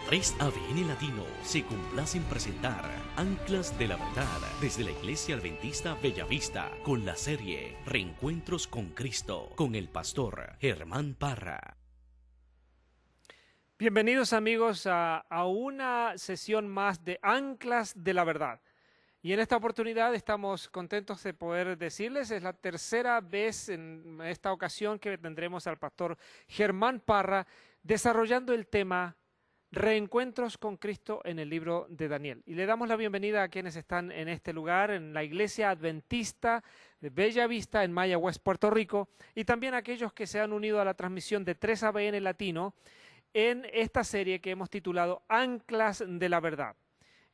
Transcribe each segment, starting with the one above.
Tres ABN Latino se complace en presentar Anclas de la Verdad desde la Iglesia Adventista Bellavista con la serie Reencuentros con Cristo con el pastor Germán Parra. Bienvenidos amigos a una sesión más de Anclas de la Verdad. Y en esta oportunidad estamos contentos de poder decirles, es la tercera vez en esta ocasión que tendremos al pastor Germán Parra desarrollando el tema Reencuentros con Cristo en el libro de Daniel. Y le damos la bienvenida a quienes están en este lugar, en la Iglesia Adventista de Bellavista, en Mayagüez, Puerto Rico, y también a aquellos que se han unido a la transmisión de 3ABN Latino en esta serie que hemos titulado Anclas de la Verdad.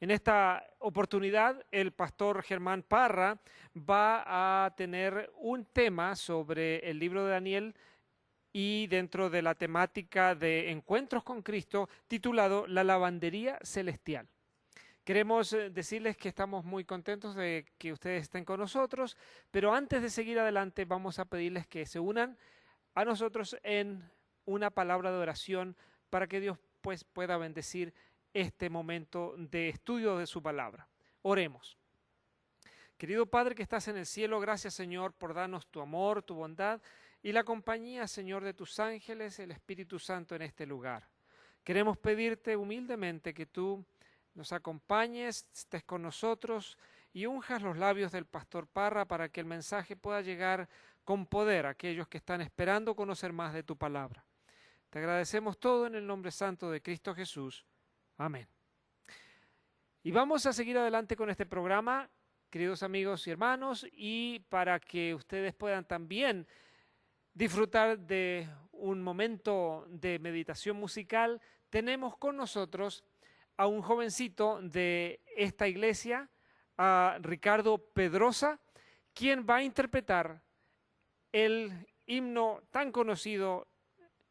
En esta oportunidad, el pastor Germán Parra va a tener un tema sobre el libro de Daniel y dentro de la temática de Encuentros con Cristo, titulado La Lavandería Celestial. Queremos decirles que estamos muy contentos de que ustedes estén con nosotros, pero antes de seguir adelante vamos a pedirles que se unan a nosotros en una palabra de oración para que Dios pues pueda bendecir este momento de estudio de su palabra. Oremos. Querido Padre que estás en el cielo, gracias Señor por darnos tu amor, tu bondad y la compañía, Señor, de tus ángeles, el Espíritu Santo en este lugar. Queremos pedirte humildemente que tú nos acompañes, estés con nosotros y unjas los labios del pastor Parra para que el mensaje pueda llegar con poder a aquellos que están esperando conocer más de tu palabra. Te agradecemos todo en el nombre santo de Cristo Jesús. Amén. Y vamos a seguir adelante con este programa, queridos amigos y hermanos, y para que ustedes puedan también disfrutar de un momento de meditación musical, tenemos con nosotros a un jovencito de esta iglesia, a Ricardo Pedrosa, quien va a interpretar el himno tan conocido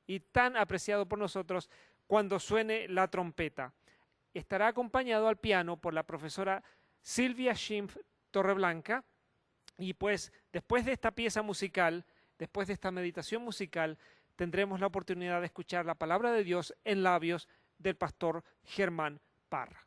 y tan apreciado por nosotros, Cuando suene la trompeta. Estará acompañado al piano por la profesora Silvia Schimpf Torreblanca, y pues después de esta pieza musical, después de esta meditación musical, tendremos la oportunidad de escuchar la palabra de Dios en labios del pastor Germán Parra.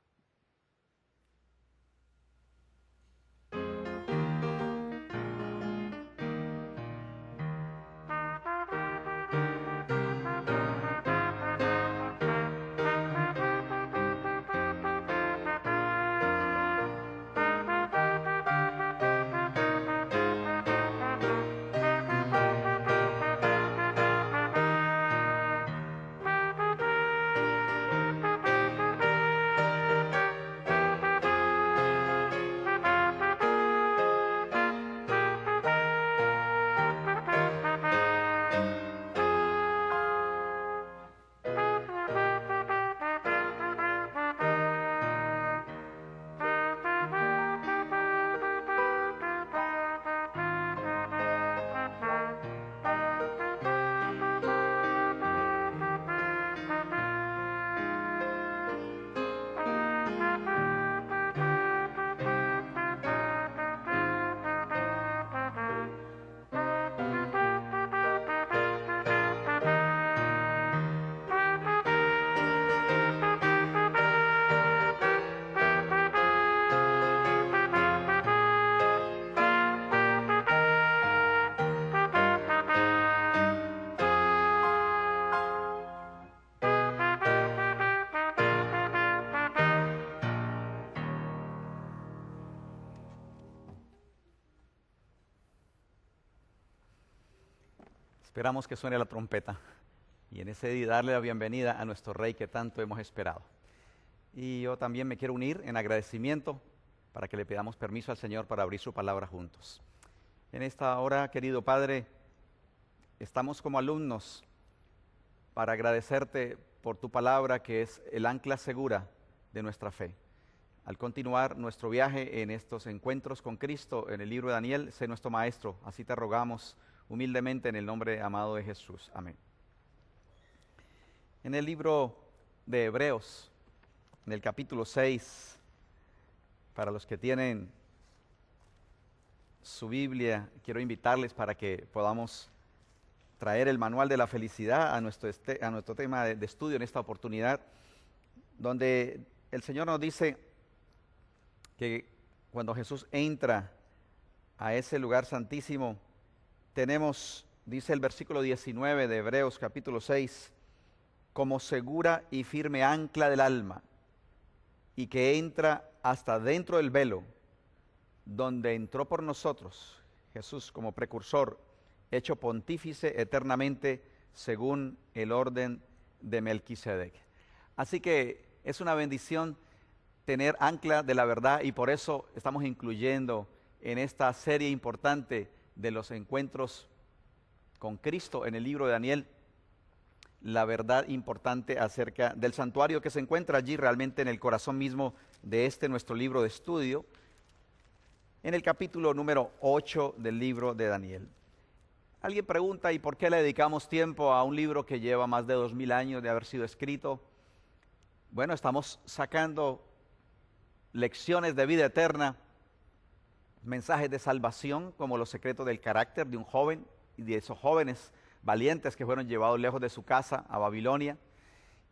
Esperamos que suene la trompeta y en ese día darle la bienvenida a nuestro Rey que tanto hemos esperado. Y yo también me quiero unir en agradecimiento para que le pidamos permiso al Señor para abrir su palabra juntos. En esta hora, querido Padre, estamos como alumnos para agradecerte por tu palabra que es el ancla segura de nuestra fe. Al continuar nuestro viaje en estos encuentros con Cristo en el libro de Daniel, sé nuestro Maestro, así te rogamos humildemente en el nombre amado de Jesús. Amén. En el libro de Hebreos, en el capítulo 6, para los que tienen su Biblia, quiero invitarles para que podamos traer el manual de la felicidad a nuestro tema de estudio en esta oportunidad. donde el Señor nos dice que cuando Jesús entra a ese lugar santísimo, tenemos, dice el versículo 19 de Hebreos capítulo 6, como segura y firme ancla del alma, y que entra hasta dentro del velo, donde entró por nosotros Jesús como precursor, hecho pontífice eternamente según el orden de Melquisedec. Así que es una bendición tener ancla de la verdad, y por eso estamos incluyendo en esta serie importante de los encuentros con Cristo en el libro de Daniel la verdad importante acerca del santuario que se encuentra allí realmente en el corazón mismo de este nuestro libro de estudio, en el capítulo número 8 del libro de Daniel. Alguien pregunta, ¿y por qué le dedicamos tiempo a un libro que lleva más de 2000 años de haber sido escrito? Bueno, estamos sacando lecciones de vida eterna, mensajes de salvación, como los secretos del carácter de un joven y de esos jóvenes valientes que fueron llevados lejos de su casa a Babilonia.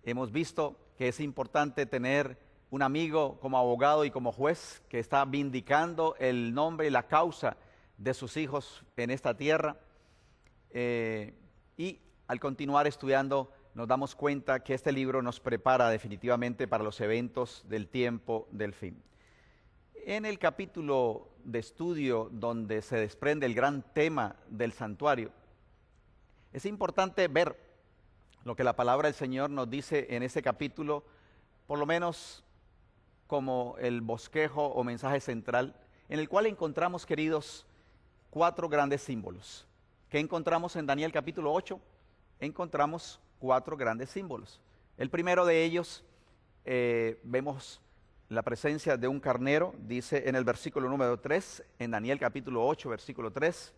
Hemos visto que es importante tener un amigo como abogado y como juez que está vindicando el nombre y la causa de sus hijos en esta tierra. Y al continuar estudiando nos damos cuenta que este libro nos prepara definitivamente para los eventos del tiempo del fin. En el capítulo de estudio donde se desprende el gran tema del santuario, es importante ver lo que la palabra del Señor nos dice en ese capítulo, por lo menos como el bosquejo o mensaje central, en el cual encontramos, queridos, 4 grandes símbolos. ¿Qué encontramos en Daniel capítulo 8? Encontramos 4 grandes símbolos. El primero de ellos, vemos la presencia de un carnero, dice en el versículo número 3, en Daniel capítulo 8, versículo 3,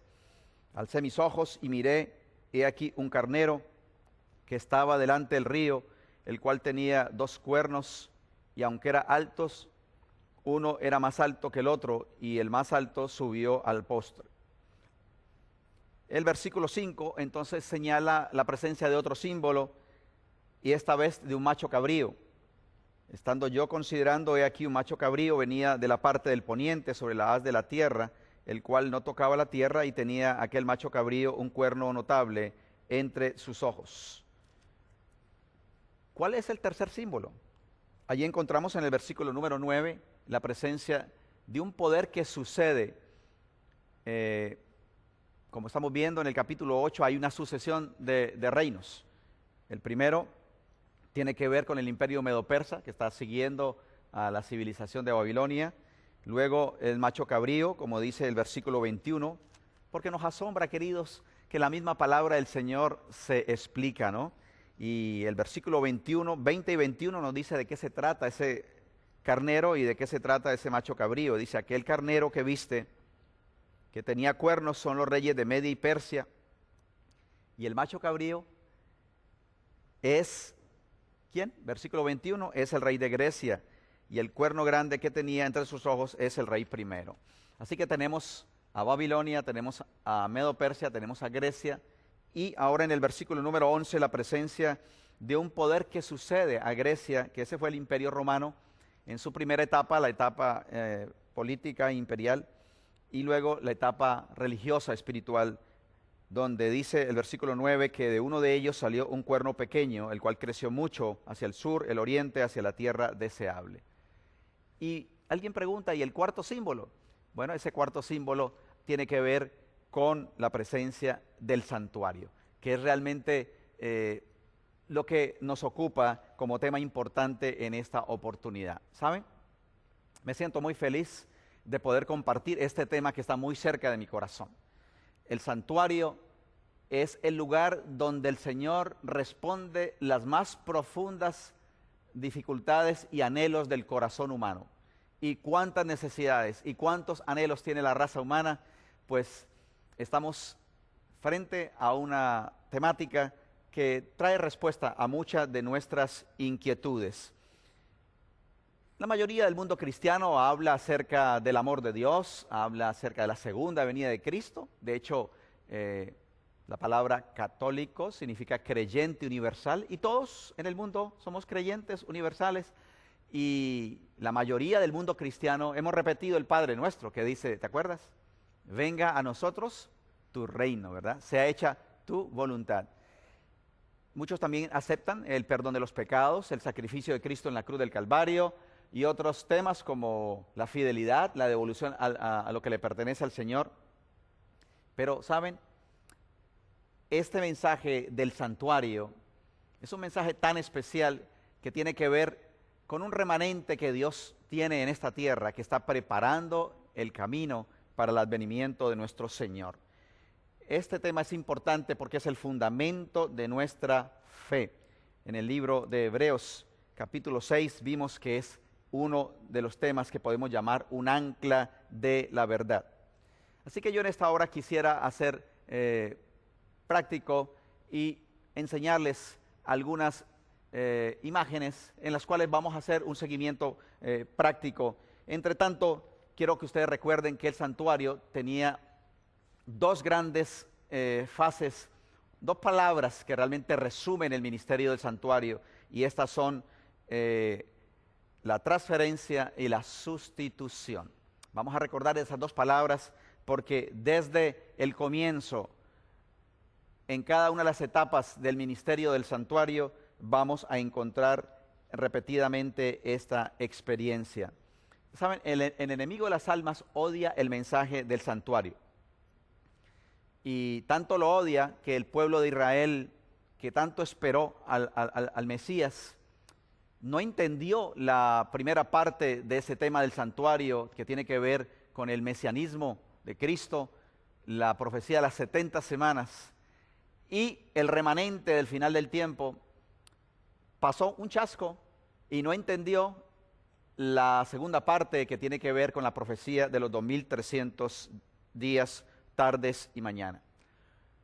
alcé mis ojos y miré, he aquí un carnero que estaba delante del río, el cual tenía 2 cuernos, y aunque eran altos, uno era más alto que el otro, y el más alto subió al postre. El versículo 5 entonces señala la presencia de otro símbolo, y esta vez de un macho cabrío. Estando yo considerando, he aquí un macho cabrío venía de la parte del poniente sobre la haz de la tierra, el cual no tocaba la tierra, y tenía aquel macho cabrío un cuerno notable entre sus ojos. ¿Cuál es el tercer símbolo? Allí encontramos en el versículo número 9 la presencia de un poder que sucede. Como estamos viendo en el capítulo 8, hay una sucesión de reinos. El primero tiene que ver con el imperio medo-persa, que está siguiendo a la civilización de Babilonia. Luego el macho cabrío, como dice el versículo 21, porque nos asombra, queridos, que la misma palabra del Señor se explica, ¿no? Y el versículo 20 y 21 nos dice de qué se trata ese carnero y de qué se trata ese macho cabrío. Dice, aquel carnero que viste, que tenía cuernos, son los reyes de Media y Persia. Y el macho cabrío es, ¿quién? Versículo 21, es el rey de Grecia. Y el cuerno grande que tenía entre sus ojos es el rey primero. Así que tenemos a Babilonia, tenemos a Medo-Persia, tenemos a Grecia, y ahora en el versículo número 11 la presencia de un poder que sucede a Grecia, que ese fue el imperio romano, en su primera etapa, la etapa política imperial, y luego la etapa religiosa, espiritual, donde dice el versículo 9 que de uno de ellos salió un cuerno pequeño, el cual creció mucho hacia el sur, el oriente, hacia la tierra deseable. Y alguien pregunta, ¿y el cuarto símbolo? Bueno, ese cuarto símbolo tiene que ver con la presencia del santuario, que es realmente lo que nos ocupa como tema importante en esta oportunidad. ¿Saben? Me siento muy feliz de poder compartir este tema que está muy cerca de mi corazón. El santuario es el lugar donde el Señor responde las más profundas dificultades y anhelos del corazón humano. Y cuántas necesidades y cuántos anhelos tiene la raza humana, pues estamos frente a una temática que trae respuesta a muchas de nuestras inquietudes. La mayoría del mundo cristiano habla acerca del amor de Dios, habla acerca de la segunda venida de Cristo. De hecho, La palabra católico significa creyente universal y todos en el mundo somos creyentes universales y la mayoría del mundo cristiano hemos repetido el Padre Nuestro que dice, ¿te acuerdas? Venga a nosotros tu reino, ¿verdad? Sea hecha tu voluntad. Muchos también aceptan el perdón de los pecados, el sacrificio de Cristo en la cruz del Calvario y otros temas como la fidelidad, la devolución a lo que le pertenece al Señor. Pero, ¿saben? Este mensaje del santuario es un mensaje tan especial que tiene que ver con un remanente que Dios tiene en esta tierra, que está preparando el camino para el advenimiento de nuestro Señor. Este tema es importante porque es el fundamento de nuestra fe. En el libro de Hebreos, capítulo 6, vimos que es uno de los temas que podemos llamar un ancla de la verdad. Así que yo en esta hora quisiera hacer práctico y enseñarles algunas imágenes en las cuales vamos a hacer un seguimiento práctico. Entre tanto, quiero que ustedes recuerden que el santuario tenía dos grandes fases, dos palabras que realmente resumen el ministerio del santuario, y estas son la transferencia y la sustitución. Vamos a recordar esas dos palabras porque desde el comienzo, en cada una de las etapas del ministerio del santuario, vamos a encontrar repetidamente esta experiencia. ¿Saben? El enemigo de las almas odia el mensaje del santuario. Y tanto lo odia que el pueblo de Israel, que tanto esperó al Mesías, no entendió la primera parte de ese tema del santuario que tiene que ver con el mesianismo de Cristo, la profecía de las 70 semanas y el remanente del final del tiempo. Pasó un chasco y no entendió la segunda parte que tiene que ver con la profecía de los 2300 días, tardes y mañana.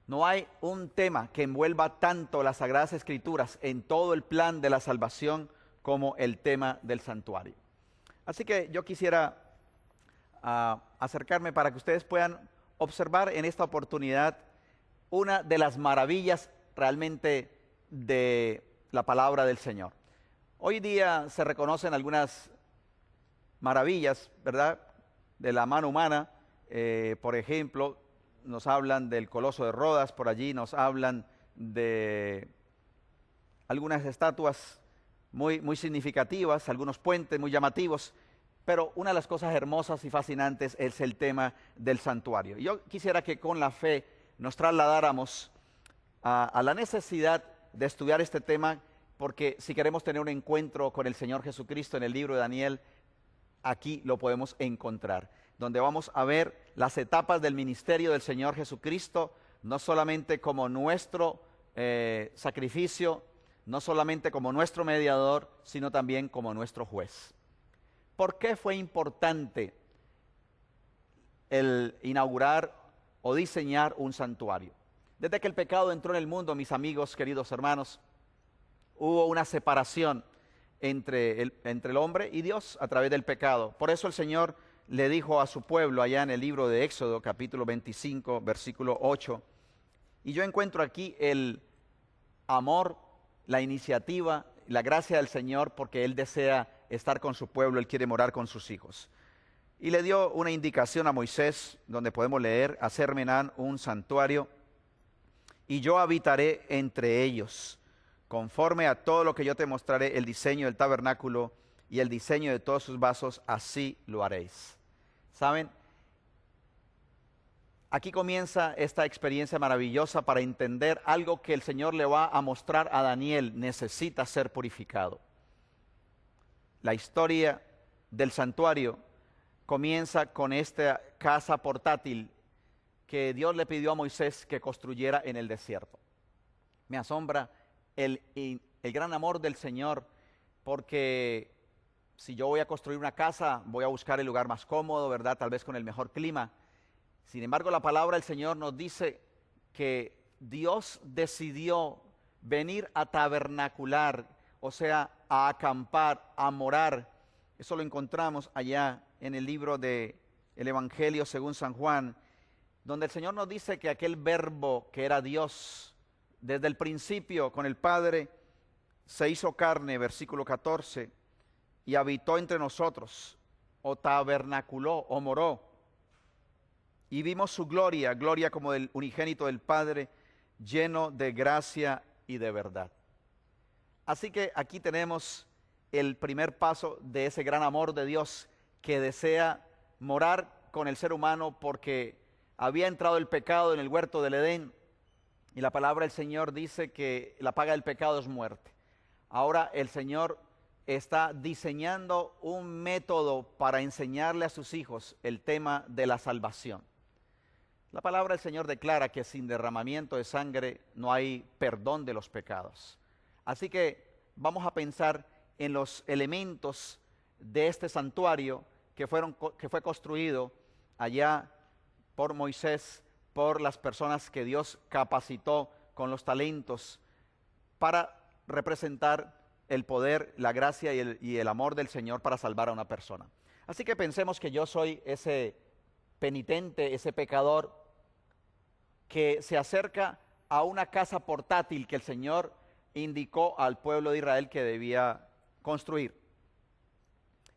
No hay un tema que envuelva tanto las Sagradas Escrituras en todo el plan de la salvación como el tema del santuario. Así que yo quisiera acercarme para que ustedes puedan observar en esta oportunidad una de las maravillas realmente de la palabra del Señor. Hoy día se reconocen algunas maravillas, ¿verdad?, de la mano humana. Por ejemplo, nos hablan del Coloso de Rodas, por allí nos hablan de algunas estatuas muy significativas, algunos puentes muy llamativos, pero una de las cosas hermosas y fascinantes es el tema del santuario. Yo quisiera que con la fe nos trasladáramos a la necesidad de estudiar este tema, porque si queremos tener un encuentro con el Señor Jesucristo en el libro de Daniel, aquí lo podemos encontrar, donde vamos a ver las etapas del ministerio del Señor Jesucristo, no solamente como nuestro sacrificio, no solamente como nuestro mediador, sino también como nuestro juez. ¿Por qué fue importante el inaugurar o diseñar un santuario? Desde que el pecado entró en el mundo, mis amigos, queridos hermanos, hubo una separación entre el hombre y Dios a través del pecado. Por eso el Señor le dijo a su pueblo allá en el libro de Éxodo, capítulo 25, versículo 8, y yo encuentro aquí el amor, la iniciativa, la gracia del Señor, porque Él desea estar con su pueblo, Él quiere morar con sus hijos. Y le dio una indicación a Moisés, donde podemos leer, hacerme un santuario, y yo habitaré entre ellos, conforme a todo lo que yo te mostraré, el diseño del tabernáculo y el diseño de todos sus vasos, así lo haréis. ¿Saben? Aquí comienza esta experiencia maravillosa para entender algo que el Señor le va a mostrar a Daniel: necesita ser purificado. La historia del santuario comienza con esta casa portátil que Dios le pidió a Moisés que construyera en el desierto. Me asombra el gran amor del Señor, porque si yo voy a construir una casa, voy a buscar el lugar más cómodo, ¿verdad?, tal vez con el mejor clima. Sin embargo, la palabra del Señor nos dice que Dios decidió venir a tabernacular, o sea, a acampar, a morar. Eso lo encontramos allá en el libro del Evangelio según San Juan. donde el Señor nos dice que aquel verbo que era Dios, desde el principio con el Padre, se hizo carne, versículo 14, y habitó entre nosotros, o tabernaculó, o moró, y vimos su gloria, gloria como del unigénito del Padre, lleno de gracia y de verdad. Así que aquí tenemos el primer paso de ese gran amor de Dios que desea morar con el ser humano porque había entrado el pecado en el huerto del Edén y la palabra del Señor dice que la paga del pecado es muerte. Ahora el Señor está diseñando un método para enseñarle a sus hijos el tema de la salvación. La palabra del Señor declara que sin derramamiento de sangre no hay perdón de los pecados. Así que vamos a pensar en los elementos de este santuario que fue construido allá por Moisés, por las personas que Dios capacitó con los talentos para representar el poder, la gracia y el amor del Señor para salvar a una persona. Así que pensemos que yo soy ese penitente, ese pecador que se acerca a una casa portátil que el Señor indicó al pueblo de Israel que debía construir.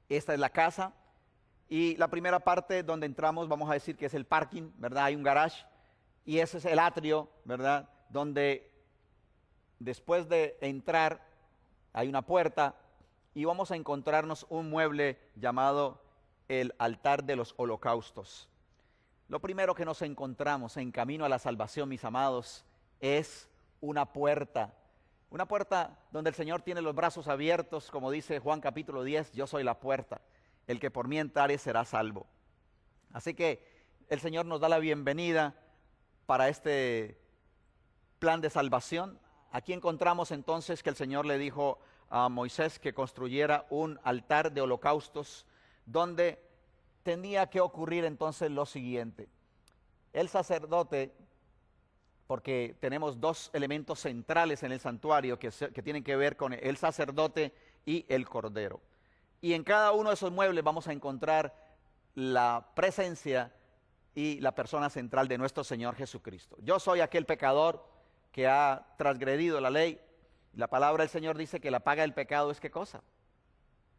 Esta es la casa y la primera parte donde entramos vamos a decir que es el parking, ¿verdad? Hay un garage y ese es el atrio, ¿verdad? Donde después de entrar hay una puerta y vamos a encontrarnos un mueble llamado el altar de los holocaustos. Lo primero que nos encontramos en camino a la salvación, mis amados, es una puerta donde el Señor tiene los brazos abiertos, como dice Juan capítulo 10, yo soy la puerta, el que por mí entrare será salvo. Así que el Señor nos da la bienvenida para este plan de salvación. Aquí encontramos entonces que el Señor le dijo a Moisés que construyera un altar de holocaustos donde tenía que ocurrir entonces lo siguiente. El sacerdote, porque tenemos dos elementos centrales en el santuario que tienen que ver con el sacerdote y el cordero. Y en cada uno de esos muebles vamos a encontrar la presencia y la persona central de nuestro Señor Jesucristo. Yo soy aquel pecador que ha transgredido la ley. La palabra del Señor dice que la paga del pecado es ¿qué cosa?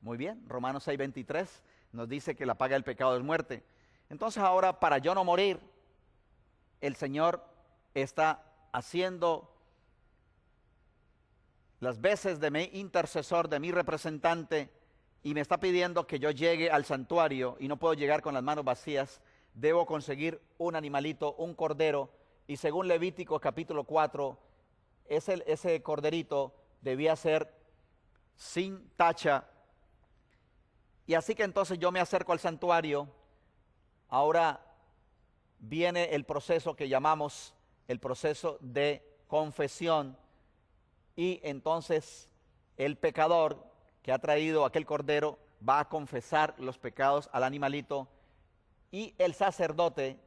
Muy bien, Romanos 6:23 nos dice que la paga del pecado es muerte. Entonces ahora, para yo no morir, el Señor está haciendo las veces de mi intercesor, de mi representante, y me está pidiendo que yo llegue al santuario y no puedo llegar con las manos vacías. Debo conseguir un animalito, un cordero, y según Levítico capítulo 4, ese corderito debía ser sin tacha. Y así que entonces yo me acerco al santuario. Ahora viene el proceso que llamamos el proceso de confesión. Y entonces el pecador que ha traído aquel cordero va a confesar los pecados al animalito. Y el sacerdote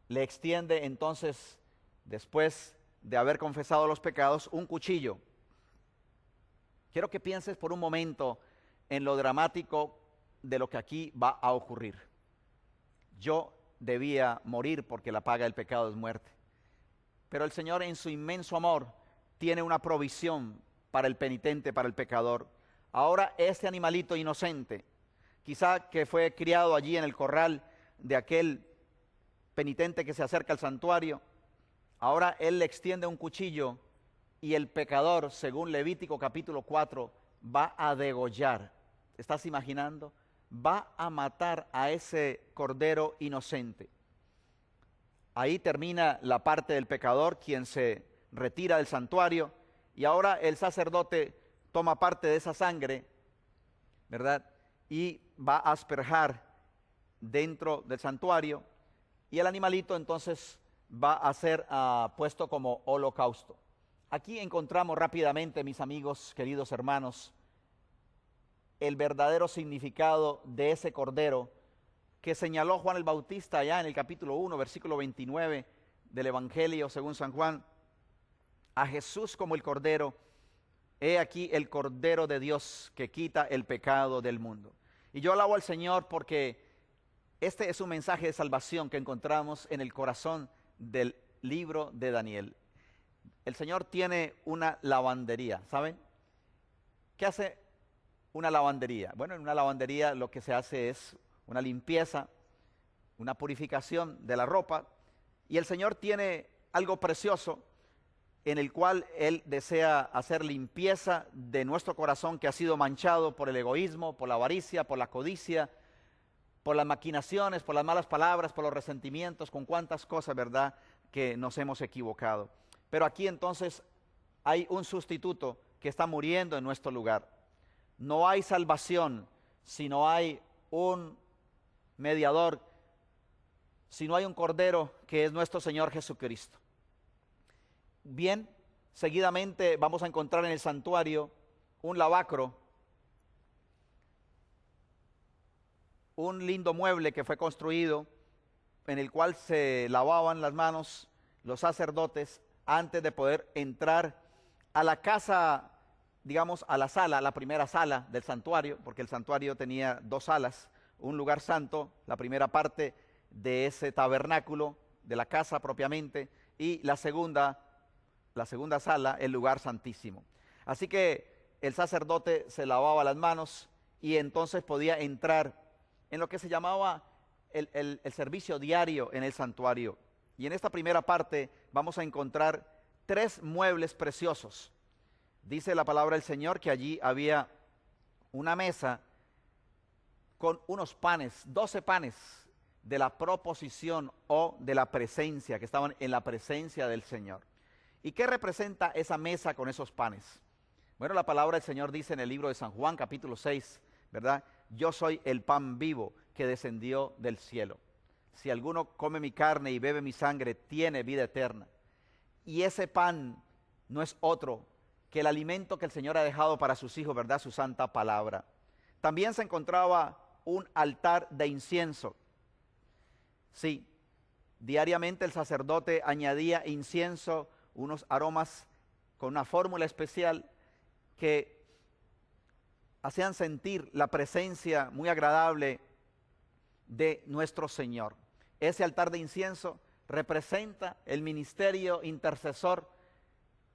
le extiende entonces, después de haber confesado los pecados, un cuchillo. Quiero que pienses por un momento en lo dramático de lo que aquí va a ocurrir. Yo debía morir porque la paga del pecado es muerte. Pero el Señor en su inmenso amor tiene una provisión para el penitente, para el pecador. Ahora este animalito inocente, quizá que fue criado allí en el corral de aquel penitente que se acerca al santuario, ahora él le extiende un cuchillo y el pecador, según Levítico capítulo 4, va a degollar. ¿Te estás imaginando? Va a matar a ese cordero inocente. Ahí termina la parte del pecador, quien se retira del santuario, y ahora el sacerdote toma parte de esa sangre, ¿verdad? Y va a asperjar dentro del santuario, y el animalito entonces va a ser puesto como holocausto. Aquí encontramos rápidamente, mis amigos, queridos hermanos, el verdadero significado de ese cordero que señaló Juan el Bautista allá en el capítulo 1, versículo 29 del Evangelio según San Juan, a Jesús como el cordero. He aquí el cordero de Dios que quita el pecado del mundo. Y yo alabo al Señor porque Este es un mensaje de salvación que encontramos en el corazón del libro de Daniel. El Señor tiene una lavandería, ¿saben? ¿Qué hace una lavandería? Bueno, en una lavandería lo que se hace es una limpieza, una purificación de la ropa, y el Señor tiene algo precioso en el cual Él desea hacer limpieza de nuestro corazón que ha sido manchado por el egoísmo, por la avaricia, por la codicia, por las maquinaciones, por las malas palabras, por los resentimientos, con cuántas cosas, ¿verdad?, que nos hemos equivocado. Pero aquí entonces hay un sustituto que está muriendo en nuestro lugar. No hay salvación si no hay un mediador, si no hay un Cordero que es nuestro Señor Jesucristo. Bien, seguidamente vamos a encontrar en el santuario un lavacro, un lindo mueble que fue construido en el cual se lavaban las manos los sacerdotes antes de poder entrar a la casa, digamos, a la sala, la primera sala del santuario, porque el santuario tenía dos salas, un lugar santo, la primera parte de ese tabernáculo, de la casa propiamente, y la segunda sala, el lugar santísimo. Así que el sacerdote se lavaba las manos y entonces podía entrar en lo que se llamaba el servicio diario en el santuario. Y en esta primera parte vamos a encontrar 3 muebles preciosos. Dice la palabra del Señor que allí había una mesa con unos panes, 12 panes de la proposición o de la presencia, que estaban en la presencia del Señor. ¿Y qué representa esa mesa con esos panes? Bueno, la palabra del Señor dice en el libro de San Juan, capítulo 6, ¿verdad? Yo soy el pan vivo que descendió del cielo. Si alguno come mi carne y bebe mi sangre, tiene vida eterna. Y ese pan no es otro que el alimento que el Señor ha dejado para sus hijos, ¿verdad? Su santa palabra. También se encontraba un altar de incienso. Sí, diariamente el sacerdote añadía incienso, unos aromas con una fórmula especial que hacían sentir la presencia muy agradable de nuestro Señor. Ese altar de incienso representa el ministerio intercesor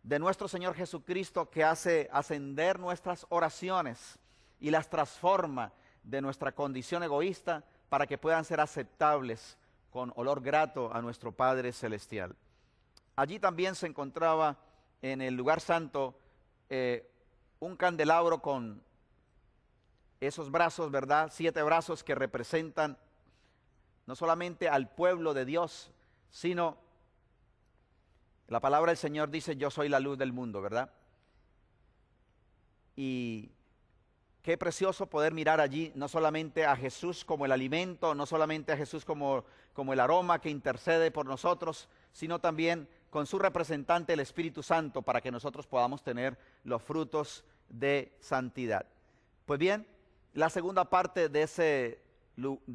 de nuestro Señor Jesucristo, que hace ascender nuestras oraciones y las transforma de nuestra condición egoísta para que puedan ser aceptables con olor grato a nuestro Padre Celestial. Allí también se encontraba en el lugar santo un candelabro con esos brazos, ¿verdad? 7 brazos que representan no solamente al pueblo de Dios, sino la palabra del Señor dice, yo soy la luz del mundo, ¿verdad? Y qué precioso poder mirar allí no solamente a Jesús como el alimento, no solamente a Jesús como el aroma que intercede por nosotros, sino también con su representante, el Espíritu Santo, para que nosotros podamos tener los frutos de santidad. Pues bien, la segunda parte de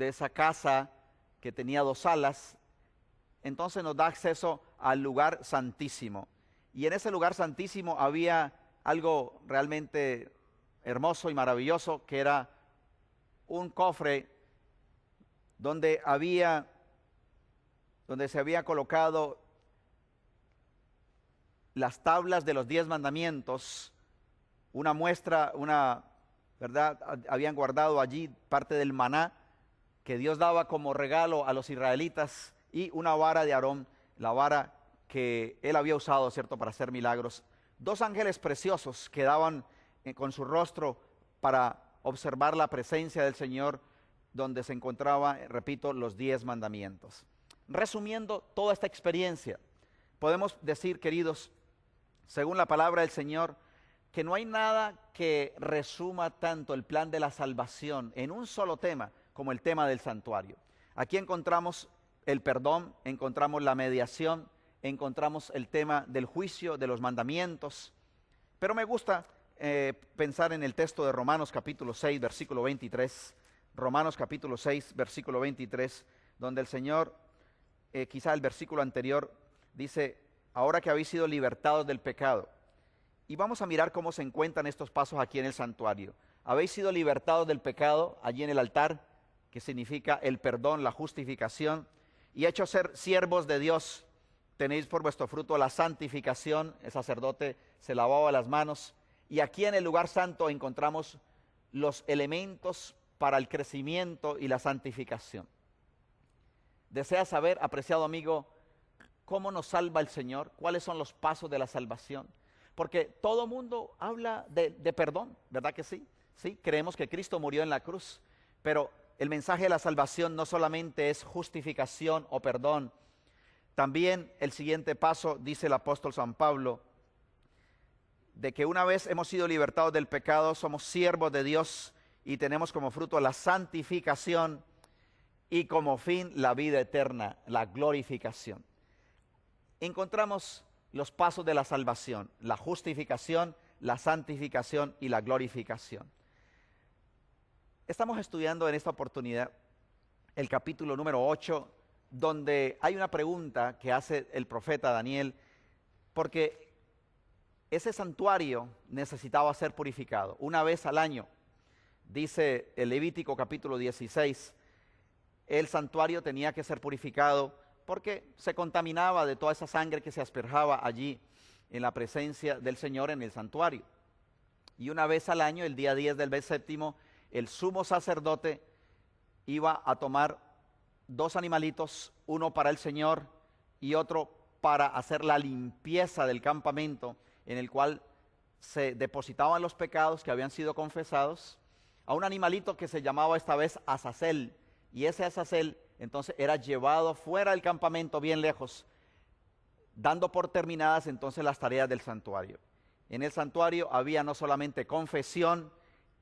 esa casa que tenía 2 salas, entonces nos da acceso al lugar santísimo. Y en ese lugar santísimo había algo realmente hermoso y maravilloso, que era un cofre donde se había colocado las tablas de los 10 mandamientos, una muestra, ¿verdad? Habían guardado allí parte del maná que Dios daba como regalo a los israelitas, y una vara de Aarón, la vara que él había usado, ¿cierto?, para hacer milagros. 2 ángeles preciosos que daban con su rostro para observar la presencia del Señor, donde se encontraba, repito, los 10 mandamientos. Resumiendo toda esta experiencia, podemos decir, queridos, según la palabra del Señor, que no hay nada que resuma tanto el plan de la salvación en un solo tema como el tema del santuario. Aquí encontramos el perdón, encontramos la mediación, encontramos el tema del juicio, de los mandamientos. Pero me gusta pensar en el texto de Romanos capítulo 6, versículo 23. Romanos capítulo 6, versículo 23, donde el Señor, quizá el versículo anterior, dice, ahora que habéis sido libertados del pecado. Y vamos a mirar cómo se encuentran estos pasos aquí en el santuario. Habéis sido libertados del pecado allí en el altar. que significa el perdón, la justificación, y hechos ser siervos de Dios, tenéis por vuestro fruto la santificación. El sacerdote se lavaba las manos, y aquí en el lugar santo encontramos los elementos para el crecimiento y la santificación. ¿Deseas saber, apreciado amigo, cómo nos salva el Señor? ¿Cuáles son los pasos de la salvación? Porque todo mundo habla de perdón, ¿verdad que sí? Sí, creemos que Cristo murió en la cruz, pero el mensaje de la salvación no solamente es justificación o perdón. También el siguiente paso, dice el apóstol San Pablo, de que una vez hemos sido libertados del pecado, somos siervos de Dios y tenemos como fruto la santificación y como fin la vida eterna, la glorificación. Encontramos los pasos de la salvación: la justificación, la santificación y la glorificación. Estamos estudiando en esta oportunidad el capítulo número 8, donde hay una pregunta que hace el profeta Daniel, porque ese santuario necesitaba ser purificado una vez al año. Dice el Levítico capítulo 16, el santuario tenía que ser purificado porque se contaminaba de toda esa sangre que se asperjaba allí en la presencia del Señor en el santuario. Y una vez al año, el día 10 del mes séptimo, el sumo sacerdote iba a tomar 2 animalitos, uno para el Señor y otro para hacer la limpieza del campamento, en el cual se depositaban los pecados que habían sido confesados, a un animalito que se llamaba esta vez Azazel, y ese Azazel entonces era llevado fuera del campamento bien lejos, dando por terminadas entonces las tareas del santuario. En el santuario había no solamente confesión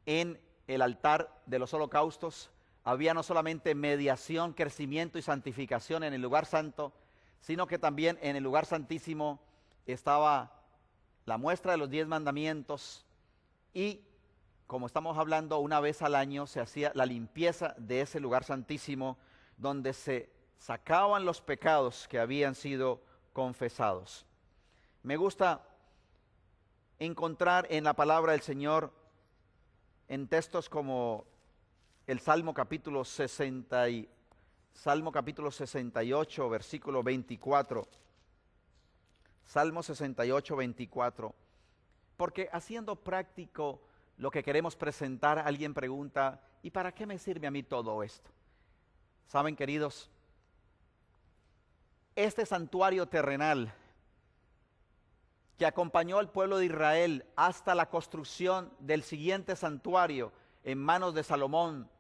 en el altar de los holocaustos, había no solamente mediación, crecimiento y santificación en el lugar santo, sino que también en el lugar santísimo estaba la muestra de los 10 mandamientos y, como estamos hablando, una vez al año se hacía la limpieza de ese lugar santísimo donde se sacaban los pecados que habían sido confesados. Me gusta encontrar en la palabra del Señor, en textos como el Salmo capítulo 68, versículo 24. Salmo 68, 24. Porque haciendo práctico lo que queremos presentar, alguien pregunta, ¿y para qué me sirve a mí todo esto? Saben, queridos, este santuario terrenal que acompañó al pueblo de Israel hasta la construcción del siguiente santuario en manos de Salomón.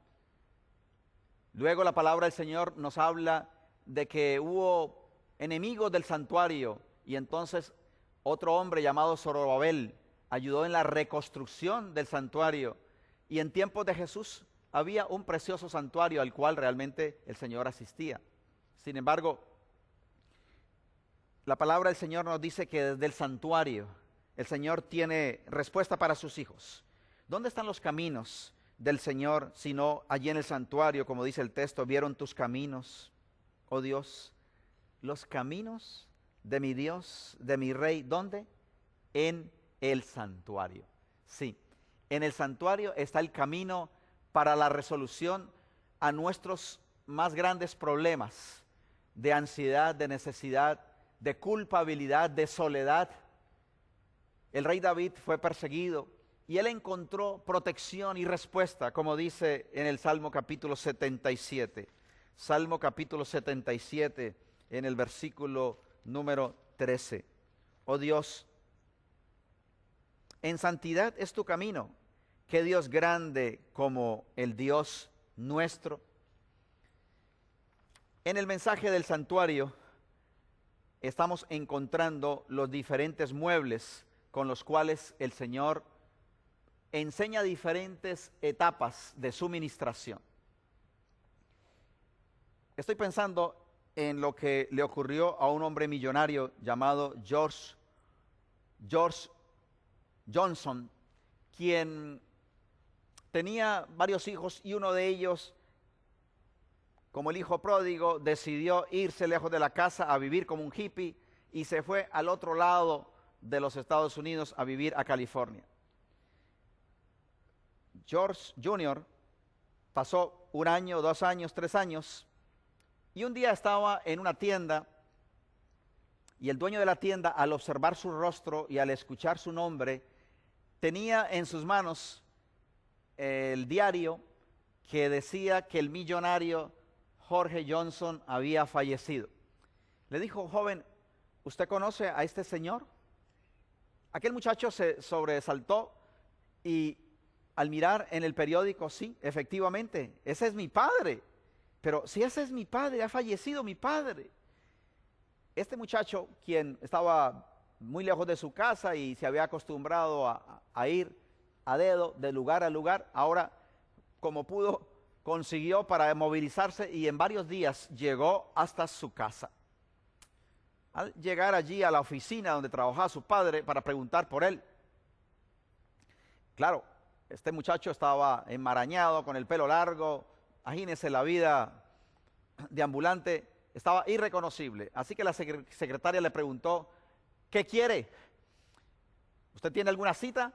Luego la palabra del Señor nos habla de que hubo enemigos del santuario y entonces otro hombre llamado Zorobabel ayudó en la reconstrucción del santuario. Y en tiempos de Jesús había un precioso santuario al cual realmente el Señor asistía. Sin embargo, la palabra del Señor nos dice que desde el santuario el Señor tiene respuesta para sus hijos. ¿Dónde están los caminos del Señor sino allí en el santuario? Como dice el texto, ¿vieron tus caminos, oh Dios? Los caminos de mi Dios, de mi Rey, ¿dónde? En el santuario. Sí, en el santuario está el camino para la resolución a nuestros más grandes problemas de ansiedad, de necesidad, de culpabilidad, de soledad. El rey David fue perseguido y él encontró protección y respuesta, como dice en el Salmo capítulo 77. Salmo capítulo 77, en el versículo número 13. Oh Dios, en santidad es tu camino, qué Dios grande como el Dios nuestro. En el mensaje del santuario estamos encontrando los diferentes muebles con los cuales el Señor enseña diferentes etapas de su ministración. Estoy pensando en lo que le ocurrió a un hombre millonario llamado George Johnson, quien tenía varios hijos y uno de ellos, como el hijo pródigo, decidió irse lejos de la casa a vivir como un hippie y se fue al otro lado de los Estados Unidos a vivir a California. George Jr. pasó 1 año, 2 años, 3 años, y un día estaba en una tienda y el dueño de la tienda, al observar su rostro y al escuchar su nombre, tenía en sus manos el diario que decía que el millonario Jorge Johnson había fallecido. Le dijo: joven, ¿usted conoce a este señor? Aquel muchacho se sobresaltó y al mirar en el periódico, sí, efectivamente, ese es mi padre. Pero si ese es mi padre, ha fallecido mi padre. Este muchacho, quien estaba muy lejos de su casa y se había acostumbrado a ir a dedo de lugar a lugar, ahora, como pudo, consiguió para movilizarse y en varios días llegó hasta su casa. Al llegar allí a la oficina donde trabajaba su padre para preguntar por él, claro, este muchacho estaba enmarañado, con el pelo largo, imagínese la vida de ambulante, estaba irreconocible. Así que la secretaria le preguntó: ¿qué quiere? ¿Usted tiene alguna cita?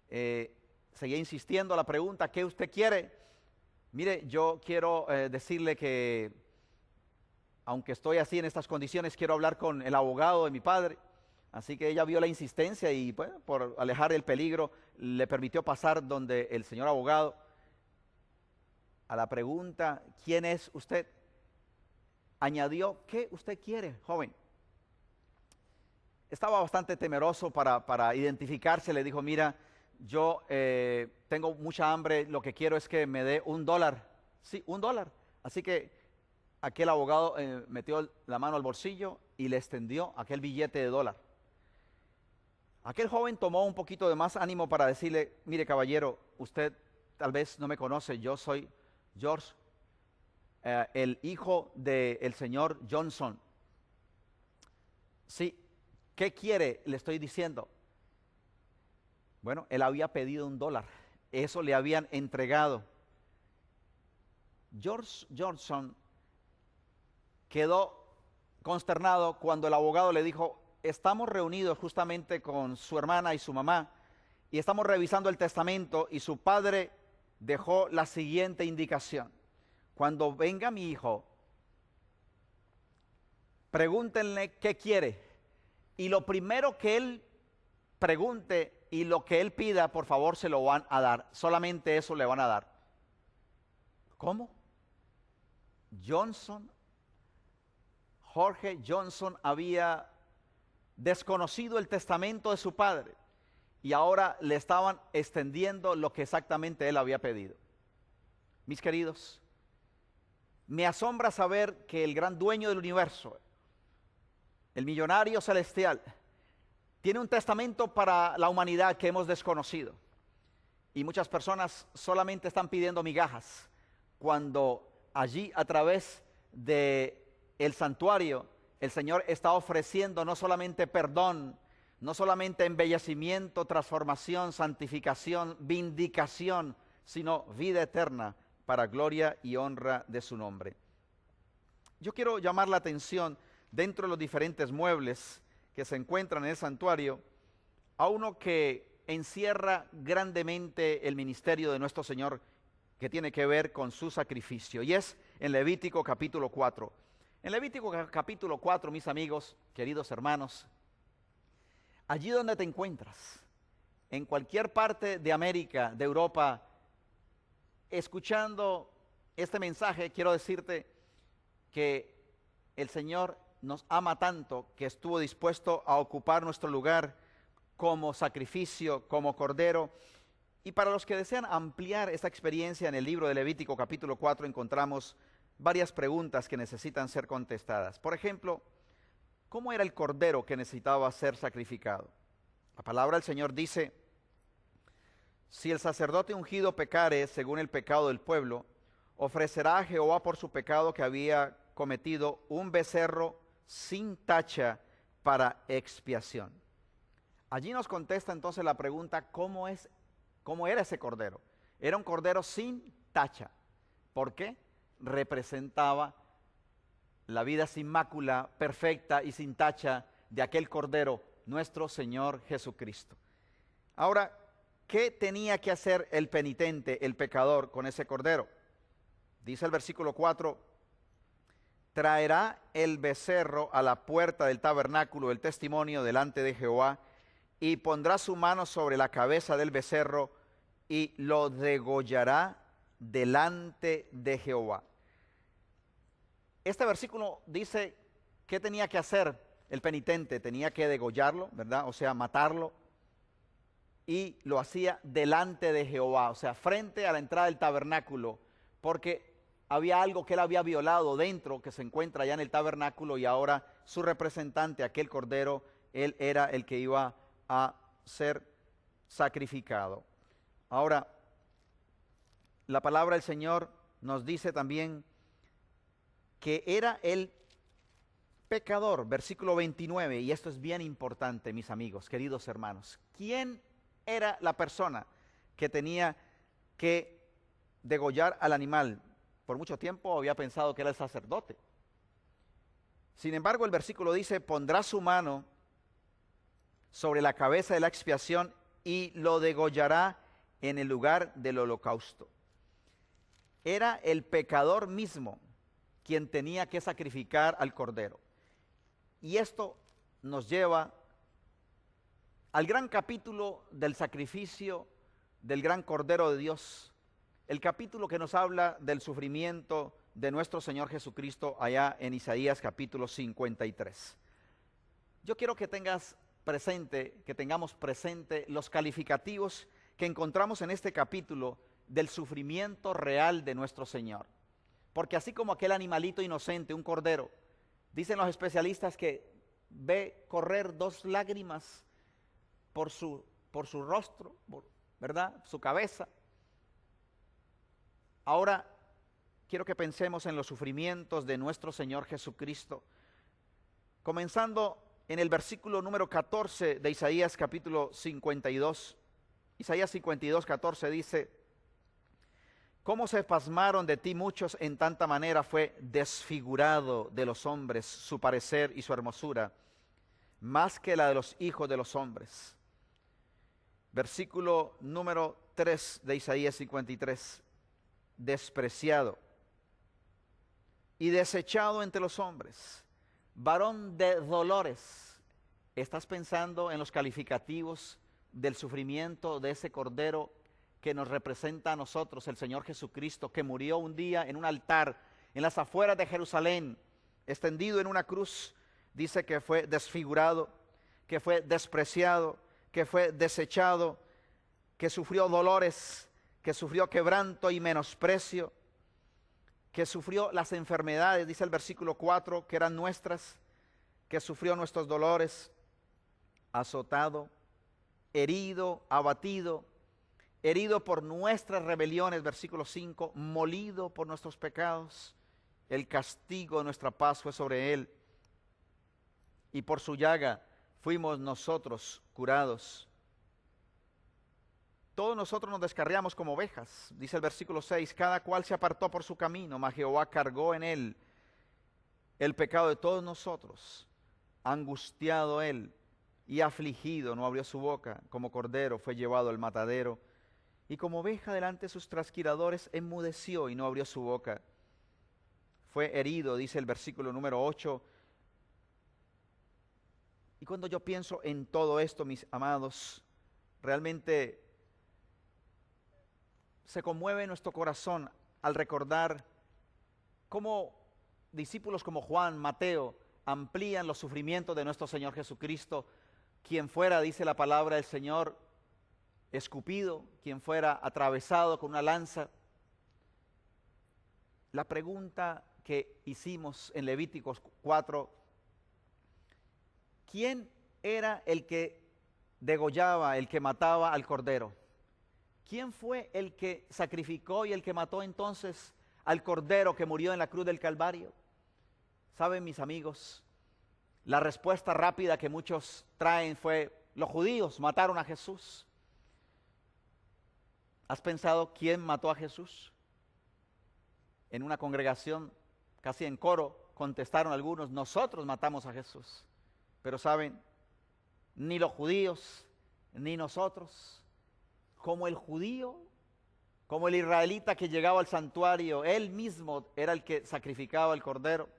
Seguía insistiendo la pregunta: ¿qué usted quiere? Mire, yo quiero decirle que, aunque estoy así en estas condiciones, quiero hablar con el abogado de mi padre. Así que ella vio la insistencia y, bueno, por alejar el peligro, le permitió pasar donde el señor abogado. A la pregunta: ¿quién es usted?, añadió: ¿qué usted quiere, joven? Estaba bastante temeroso para identificarse. Le dijo: mira, yo tengo mucha hambre, lo que quiero es que me dé $1. Sí, $1. Así que aquel abogado metió la mano al bolsillo y le extendió aquel billete de $1. Aquel joven tomó un poquito de más ánimo para decirle: mire, caballero, usted tal vez no me conoce, yo soy George, el hijo del señor Johnson. Sí, ¿qué quiere? Le estoy diciendo. Bueno, él había pedido $1, eso le habían entregado. George Johnson quedó consternado cuando el abogado le dijo: estamos reunidos justamente con su hermana y su mamá y estamos revisando el testamento y su padre dejó la siguiente indicación: cuando venga mi hijo, pregúntenle qué quiere y lo primero que él pregunte y lo que él pida, por favor, se lo van a dar. Solamente eso le van a dar. ¿Cómo? Jorge Johnson había desconocido el testamento de su padre y ahora le estaban extendiendo lo que exactamente él había pedido. Mis queridos, me asombra saber que el gran dueño del universo, el millonario celestial, tiene un testamento para la humanidad que hemos desconocido. Y muchas personas solamente están pidiendo migajas, cuando allí, a través del santuario, el Señor está ofreciendo no solamente perdón, no solamente embellecimiento, transformación, santificación, vindicación, sino vida eterna para gloria y honra de su nombre. Yo quiero llamar la atención, dentro de los diferentes muebles que se encuentran en el santuario, a uno que encierra grandemente el ministerio de nuestro Señor, que tiene que ver con su sacrificio, y es en Levítico capítulo 4. En Levítico capítulo 4, mis amigos, queridos hermanos, allí donde te encuentras, en cualquier parte de América, de Europa, escuchando este mensaje, quiero decirte que el Señor nos ama tanto que estuvo dispuesto a ocupar nuestro lugar como sacrificio, como cordero. Y para los que desean ampliar esta experiencia, en el libro de Levítico capítulo 4 encontramos varias preguntas que necesitan ser contestadas. Por ejemplo, ¿cómo era el cordero que necesitaba ser sacrificado? La palabra del Señor dice: si el sacerdote ungido pecare según el pecado del pueblo, ofrecerá a Jehová por su pecado que había cometido un becerro sin tacha para expiación. Allí nos contesta entonces la pregunta: ¿cómo era ese cordero? Era un cordero sin tacha. ¿Por qué? Representaba la vida sin mácula, perfecta y sin tacha de aquel cordero, nuestro Señor Jesucristo. Ahora, ¿qué tenía que hacer el penitente, el pecador, con ese cordero? Dice el versículo 4, traerá el becerro a la puerta del tabernáculo del testimonio delante de Jehová, y pondrá su mano sobre la cabeza del becerro, y lo degollará delante de Jehová. Este versículo dice qué tenía que hacer el penitente. Tenía que degollarlo, ¿verdad? O sea, matarlo. Y lo hacía delante de Jehová, o sea, frente a la entrada del tabernáculo, porque había algo que él había violado dentro, que se encuentra allá en el tabernáculo, y ahora su representante, aquel cordero, él era el que iba a ser sacrificado. Ahora, la palabra del Señor nos dice también que era el pecador, versículo 29, y esto es bien importante, mis amigos, queridos hermanos. ¿Quién era la persona que tenía que degollar al animal? Por mucho tiempo había pensado que era el sacerdote. Sin embargo, el versículo dice, pondrá su mano sobre la cabeza de la expiación y lo degollará en el lugar del holocausto. Era el pecador mismo quien tenía que sacrificar al cordero. Y esto nos lleva al gran capítulo del sacrificio del gran Cordero de Dios, el capítulo que nos habla del sufrimiento de nuestro Señor Jesucristo allá en Isaías capítulo 53. Yo quiero que tengamos presente los calificativos que encontramos en este capítulo del sufrimiento real de nuestro Señor. Porque así como aquel animalito inocente, un cordero, dicen los especialistas que ve correr 2 lágrimas por su rostro, ¿verdad? Su cabeza. Ahora quiero que pensemos en los sufrimientos de nuestro Señor Jesucristo, comenzando en el versículo número 14 de Isaías capítulo 52. Isaías 52, 14 dice, ¿cómo se pasmaron de ti muchos en tanta manera? Fue desfigurado de los hombres su parecer y su hermosura, más que la de los hijos de los hombres. Versículo número 3 de Isaías 53, despreciado y desechado entre los hombres, varón de dolores. ¿Estás pensando en los calificativos del sufrimiento de ese cordero que nos representa a nosotros, el Señor Jesucristo, que murió un día en un altar en las afueras de Jerusalén, extendido en una cruz? Dice que fue desfigurado, que fue despreciado, que fue desechado, que sufrió dolores, que sufrió quebranto y menosprecio, que sufrió las enfermedades, dice el versículo 4, que eran nuestras, que sufrió nuestros dolores, azotado, herido, abatido, herido por nuestras rebeliones, versículo 5, molido por nuestros pecados, el castigo de nuestra paz fue sobre él, y por su llaga fuimos nosotros curados. Todos nosotros nos descarriamos como ovejas, dice el versículo 6, cada cual se apartó por su camino, mas Jehová cargó en él el pecado de todos nosotros. Angustiado él y afligido, no abrió su boca, como cordero fue llevado al matadero, y como oveja delante de sus trasquiladores enmudeció y no abrió su boca. Fue herido, dice el versículo número 8. Y cuando yo pienso en todo esto, mis amados, realmente se conmueve nuestro corazón al recordar cómo discípulos como Juan, Mateo, amplían los sufrimientos de nuestro Señor Jesucristo, quien fuera, dice la palabra del Señor, escupido, quien fuera atravesado con una lanza. La pregunta que hicimos en Levíticos 4, ¿quién era el que degollaba, el que mataba al cordero? ¿Quién fue el que sacrificó y el que mató entonces al cordero que murió en la cruz del Calvario? ¿Saben, mis amigos? La respuesta rápida que muchos traen fue, los judíos mataron a Jesús. ¿Has pensado quién mató a Jesús? En una congregación, casi en coro, contestaron algunos, nosotros matamos a Jesús. Pero saben, ni los judíos, ni nosotros, como el judío, como el israelita que llegaba al santuario, él mismo era el que sacrificaba el cordero.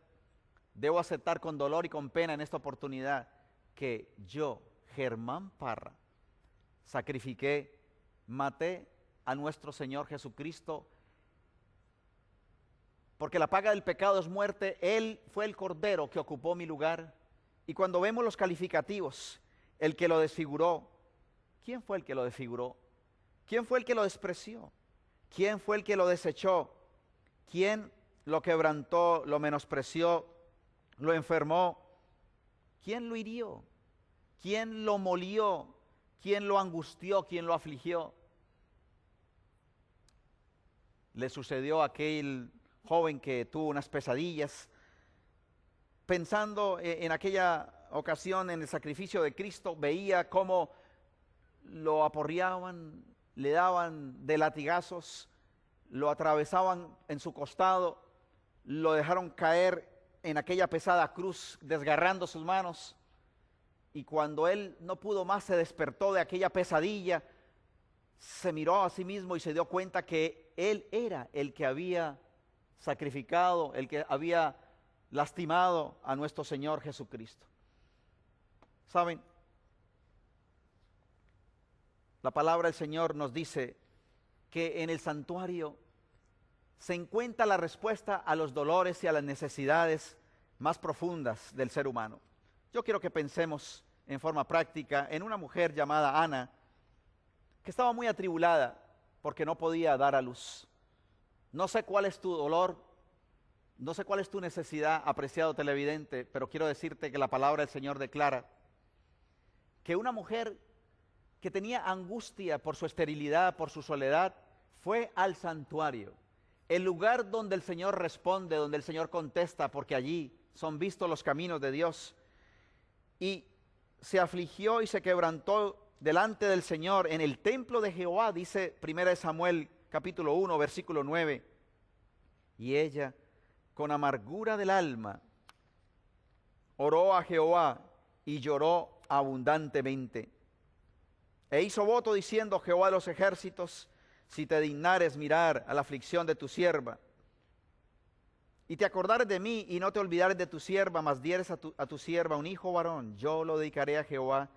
Debo aceptar con dolor y con pena en esta oportunidad que yo, Germán Parra, sacrifiqué, maté a nuestro Señor Jesucristo, porque la paga del pecado es muerte. Él fue el cordero que ocupó mi lugar. Y cuando vemos los calificativos, el que lo desfiguró, ¿quién fue el que lo desfiguró? ¿Quién fue el que lo despreció? ¿Quién fue el que lo desechó? ¿Quién lo quebrantó, lo menospreció, lo enfermó? ¿Quién lo hirió? ¿Quién lo molió? ¿Quién lo angustió? ¿Quién lo afligió? Le sucedió a aquel joven que tuvo unas pesadillas, pensando en aquella ocasión en el sacrificio de Cristo, veía cómo lo aporreaban, le daban de latigazos, lo atravesaban en su costado, lo dejaron caer en aquella pesada cruz, desgarrando sus manos, y cuando él no pudo más, se despertó de aquella pesadilla, se miró a sí mismo y se dio cuenta que él era el que había sacrificado, el que había lastimado a nuestro Señor Jesucristo. ¿Saben? La palabra del Señor nos dice que en el santuario se encuentra la respuesta a los dolores y a las necesidades más profundas del ser humano. Yo quiero que pensemos en forma práctica en una mujer llamada Ana, que estaba muy atribulada porque no podía dar a luz. No sé cuál es tu dolor, no sé cuál es tu necesidad, apreciado televidente, pero quiero decirte que la palabra del Señor declara que una mujer que tenía angustia por su esterilidad, por su soledad, fue al santuario, el lugar donde el Señor responde, donde el Señor contesta, porque allí son vistos los caminos de Dios. Y se afligió y se quebrantó delante del Señor en el templo de Jehová, dice 1 Samuel capítulo 1, versículo 9. Y ella, con amargura del alma, oró a Jehová y lloró abundantemente. E hizo voto diciendo: Jehová de los ejércitos, si te dignares mirar a la aflicción de tu sierva, y te acordares de mí, y no te olvidares de tu sierva, mas dieres a tu sierva un hijo varón, yo lo dedicaré a Jehová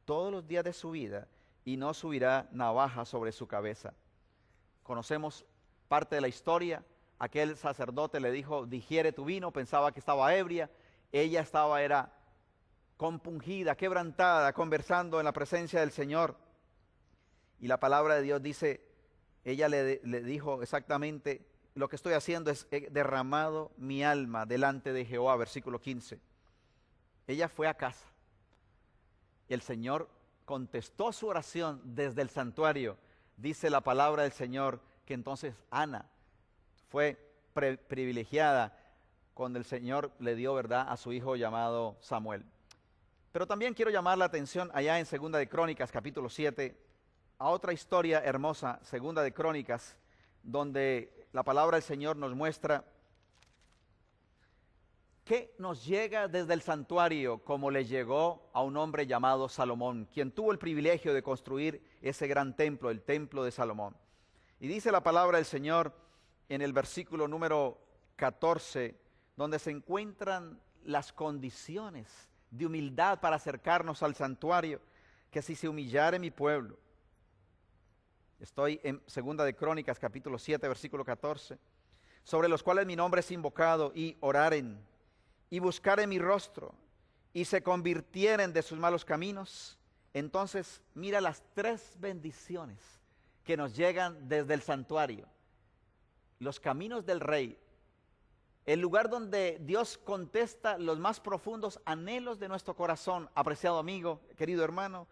todos los días de su vida, y no subirá navaja sobre su cabeza. Conocemos parte de la historia. Aquel sacerdote le dijo: digiere tu vino, pensaba que estaba ebria. Ella era compungida, quebrantada, conversando en la presencia del Señor. Y la palabra de Dios dice, ella le dijo exactamente: lo que estoy haciendo es, he derramado mi alma delante de Jehová, versículo 15. Ella fue a casa y el Señor contestó su oración desde el santuario. Dice la palabra del Señor que entonces Ana fue privilegiada cuando el Señor le dio, ¿verdad?, a su hijo llamado Samuel. Pero también quiero llamar la atención allá en Segunda de Crónicas, capítulo 7, a otra historia hermosa, Segunda de Crónicas, donde la palabra del Señor nos muestra que nos llega desde el santuario, como le llegó a un hombre llamado Salomón, quien tuvo el privilegio de construir ese gran templo, el templo de Salomón. Y dice la palabra del Señor en el versículo número 14, donde se encuentran las condiciones de humildad para acercarnos al santuario, que si se humillare mi pueblo. Estoy en Segunda de Crónicas, capítulo 7, versículo 14, sobre los cuales mi nombre es invocado, y oraren, y buscaren mi rostro, y se convirtieren de sus malos caminos. Entonces, mira las 3 bendiciones que nos llegan desde el santuario. Los caminos del Rey, el lugar donde Dios contesta los más profundos anhelos de nuestro corazón, apreciado amigo, querido hermano,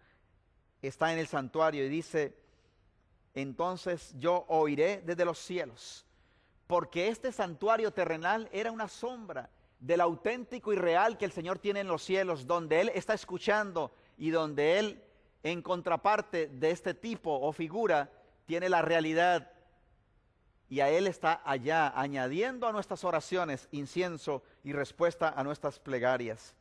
está en el santuario y dice: entonces yo oiré desde los cielos, porque este santuario terrenal era una sombra del auténtico y real que el Señor tiene en los cielos, donde Él está escuchando y donde Él, en contraparte de este tipo o figura, tiene la realidad. Y a Él está allá, añadiendo a nuestras oraciones incienso y respuesta a nuestras plegarias.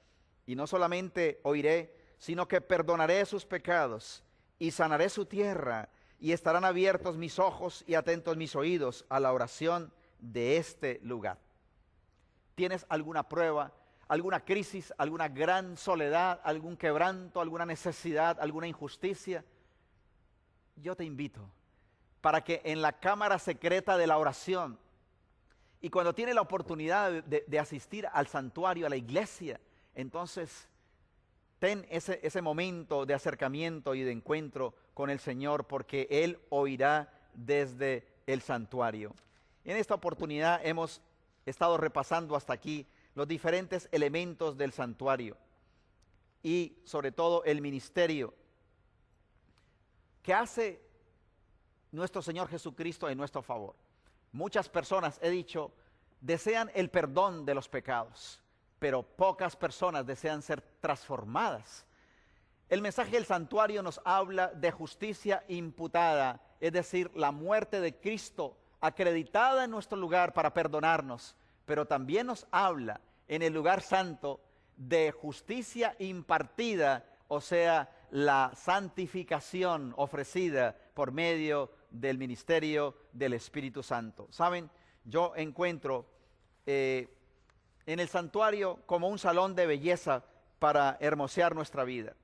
Y no solamente oiré, sino que perdonaré sus pecados y sanaré su tierra, y estarán abiertos mis ojos y atentos mis oídos a la oración de este lugar. ¿Tienes alguna prueba, alguna crisis, alguna gran soledad, algún quebranto, alguna necesidad, alguna injusticia? Yo te invito para que en la cámara secreta de la oración, y cuando tienes la oportunidad de asistir al santuario, a la iglesia, entonces ten ese momento de acercamiento y de encuentro con el Señor, porque Él oirá desde el santuario. En esta oportunidad hemos estado repasando hasta aquí los diferentes elementos del santuario y sobre todo el ministerio que hace nuestro Señor Jesucristo en nuestro favor. Muchas personas, he dicho, desean el perdón de los pecados, pero pocas personas desean ser transformadas. El mensaje del santuario nos habla de justicia imputada, es decir, la muerte de Cristo acreditada en nuestro lugar para perdonarnos, pero también nos habla en el lugar santo de justicia impartida, o sea, la santificación ofrecida por medio del ministerio del Espíritu Santo. ¿Saben? Yo encuentro en el santuario como un salón de belleza para hermosear nuestra vida.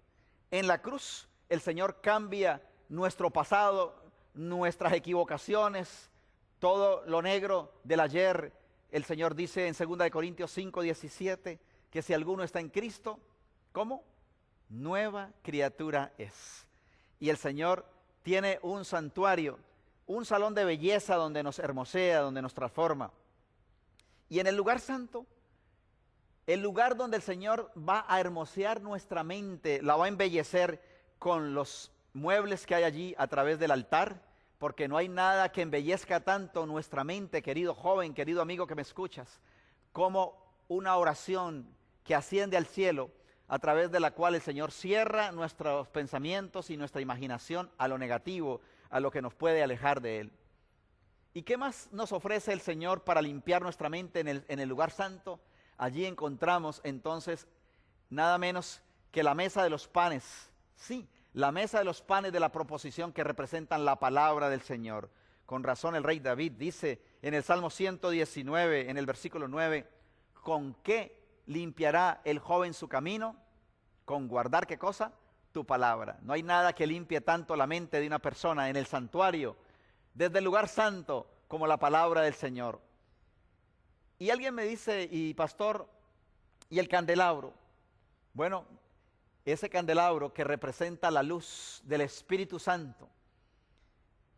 En la cruz el Señor cambia nuestro pasado, nuestras equivocaciones, todo lo negro del ayer. El Señor dice en 2 Corintios 5:17 que si alguno está en Cristo, ¿cómo? Nueva criatura es. Y el Señor tiene un santuario, un salón de belleza donde nos hermosea, donde nos transforma. Y en el lugar santo, el lugar donde el Señor va a hermosear nuestra mente, la va a embellecer con los muebles que hay allí a través del altar, porque no hay nada que embellezca tanto nuestra mente, querido joven, querido amigo que me escuchas, como una oración que asciende al cielo, a través de la cual el Señor cierra nuestros pensamientos y nuestra imaginación a lo negativo, a lo que nos puede alejar de Él. ¿Y qué más nos ofrece el Señor para limpiar nuestra mente en el lugar santo? Allí encontramos entonces nada menos que la mesa de los panes. Sí, la mesa de los panes de la proposición que representan la palabra del Señor. Con razón el rey David dice en el Salmo 119, en el versículo 9, ¿con qué limpiará el joven su camino? Con guardar, ¿qué cosa? Tu palabra. No hay nada que limpie tanto la mente de una persona en el santuario, desde el lugar santo, como la palabra del Señor. Y alguien me dice, y pastor, ¿y el candelabro? Bueno, ese candelabro que representa la luz del Espíritu Santo,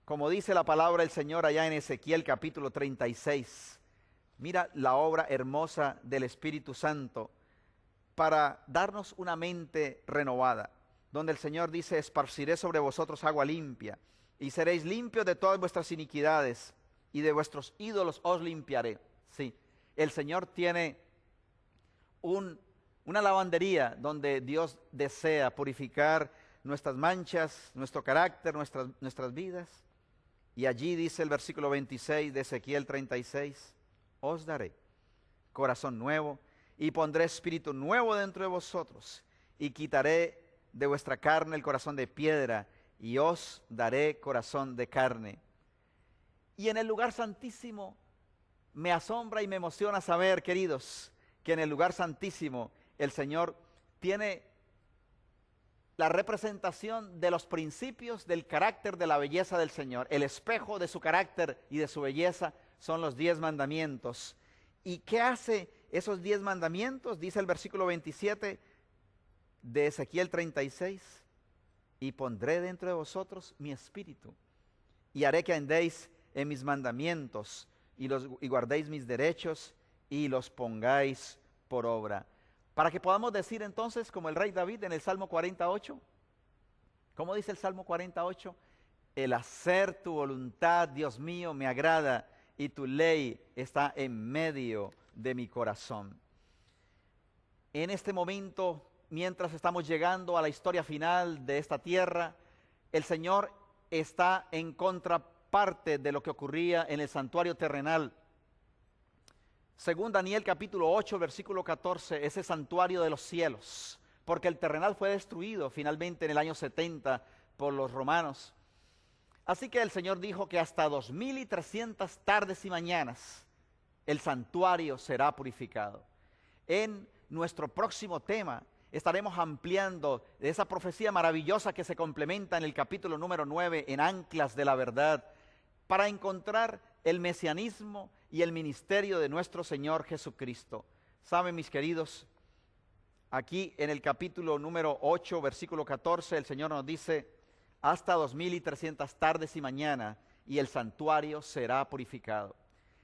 como dice la palabra del Señor allá en Ezequiel capítulo 36, mira la obra hermosa del Espíritu Santo para darnos una mente renovada, donde el Señor dice, esparciré sobre vosotros agua limpia, y seréis limpios de todas vuestras iniquidades, y de vuestros ídolos os limpiaré. Sí, el Señor tiene una lavandería donde Dios desea purificar nuestras manchas, nuestro carácter, nuestras vidas. Y allí dice el versículo 26 de Ezequiel 36, os daré corazón nuevo y pondré espíritu nuevo dentro de vosotros y quitaré de vuestra carne el corazón de piedra y os daré corazón de carne. Y en el lugar santísimo me asombra y me emociona saber, queridos, que en el lugar santísimo el Señor tiene la representación de los principios del carácter de la belleza del Señor. El espejo de su carácter y de su belleza son los 10 mandamientos. ¿Y qué hace esos 10 mandamientos? Dice el versículo 27 de Ezequiel 36, y pondré dentro de vosotros mi espíritu, y haré que andéis en mis mandamientos, y guardéis mis derechos, y los pongáis por obra. Para que podamos decir entonces, como el rey David en el Salmo 48, ¿cómo dice el Salmo 48? El hacer tu voluntad, Dios mío, me agrada, y tu ley está en medio de mi corazón. En este momento, mientras estamos llegando a la historia final de esta tierra, el Señor está en contraparte de lo que ocurría en el santuario terrenal. Según Daniel capítulo 8, versículo 14, ese santuario de los cielos, porque el terrenal fue destruido finalmente en el año 70 por los romanos. Así que el Señor dijo que hasta 2300 tardes y mañanas el santuario será purificado. En nuestro próximo tema estaremos ampliando esa profecía maravillosa que se complementa en el capítulo número 9 en Anclas de la Verdad, para encontrar el mesianismo y el ministerio de nuestro Señor Jesucristo. Saben, mis queridos, aquí en el capítulo número 8, versículo 14, el Señor nos dice: hasta 2300 tardes y mañana, y el santuario será purificado.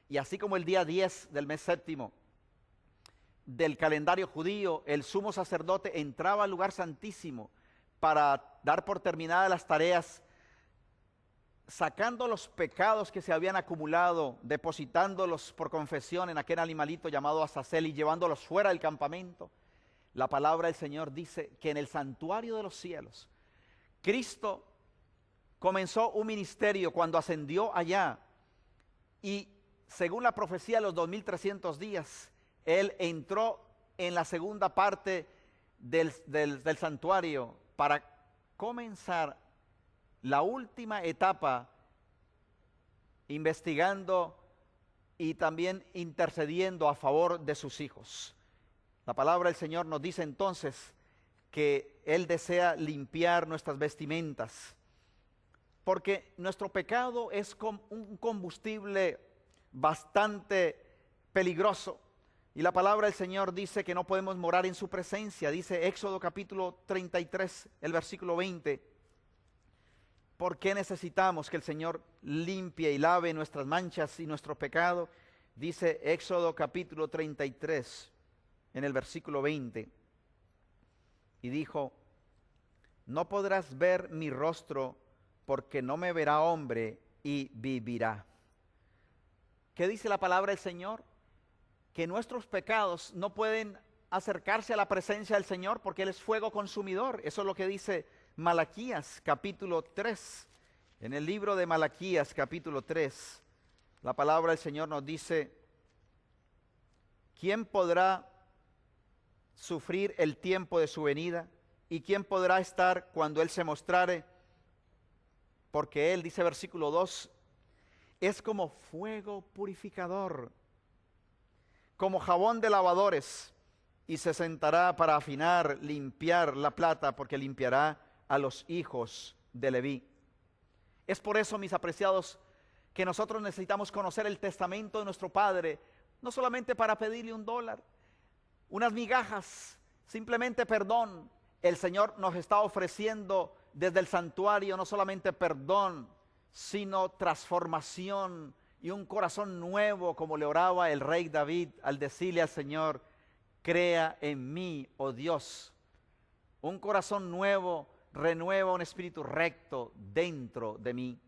Y así como el día 10 del mes séptimo del calendario judío, el sumo sacerdote entraba al lugar santísimo para dar por terminadas las tareas, sacando los pecados que se habían acumulado, depositándolos por confesión en aquel animalito llamado Azazel y llevándolos fuera del campamento. La palabra del Señor dice que en el santuario de los cielos, Cristo comenzó un ministerio cuando ascendió allá, y según la profecía de los 2300 días, Él entró en la segunda parte del santuario para comenzar la última etapa, investigando y también intercediendo a favor de sus hijos. La palabra del Señor nos dice entonces que Él desea limpiar nuestras vestimentas, porque nuestro pecado es un combustible bastante peligroso. Y la palabra del Señor dice que no podemos morar en su presencia. Dice Éxodo capítulo 33, el versículo 20. ¿Por qué necesitamos que el Señor limpie y lave nuestras manchas y nuestro pecado? Dice Éxodo capítulo 33, en el versículo 20. Y dijo: no podrás ver mi rostro, porque no me verá hombre y vivirá. ¿Qué dice la palabra del Señor? Que nuestros pecados no pueden acercarse a la presencia del Señor porque Él es fuego consumidor. Eso es lo que dice Malaquías capítulo 3. En el libro de Malaquías capítulo 3, la palabra del Señor nos dice: ¿quién podrá sufrir el tiempo de su venida? ¿Y quién podrá estar cuando Él se mostrare? Porque Él, dice versículo 2, es como fuego purificador, como jabón de lavadores, y se sentará para afinar, limpiar la plata, porque limpiará a los hijos de Leví. Es por eso, mis apreciados, que nosotros necesitamos conocer el testamento de nuestro Padre, no solamente para pedirle $1, unas migajas, simplemente perdón. El Señor nos está ofreciendo desde el santuario no solamente perdón, sino transformación y un corazón nuevo, como le oraba el rey David al decirle al Señor: crea en mí, oh Dios, un corazón nuevo, renueva un espíritu recto dentro de mí.